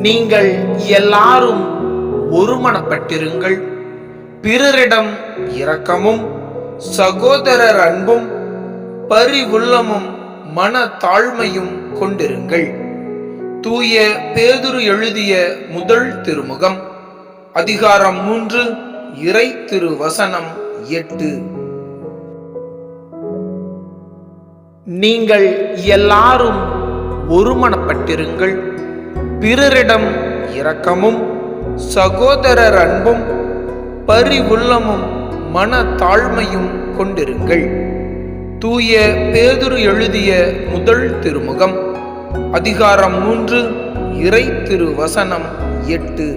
நீங்கள் எல்லாரும் ஒருமனப்பட்டிருங்கள், பிறரிடம் இரக்கமும் சகோதரர் அன்பும் பரிவுள்ளமும் மன தாழ்மையும் கொண்டிருங்கள். தூய பேதுரு எழுதிய முதல் திருமுகம், அதிகாரம் 3, இறை திருவசனம் 8. நீங்கள் எல்லாரும் ஒருமனப்பட்டிருங்கள், பிறரிடம் இரக்கமும் சகோதரர் அன்பும் பரிவுள்ளமும் மன தாழ்மையும் கொண்டிருங்கள். தூய பேதுரு எழுதிய முதல் திருமுகம், அதிகாரம் 3, இறை திருவசனம் 8.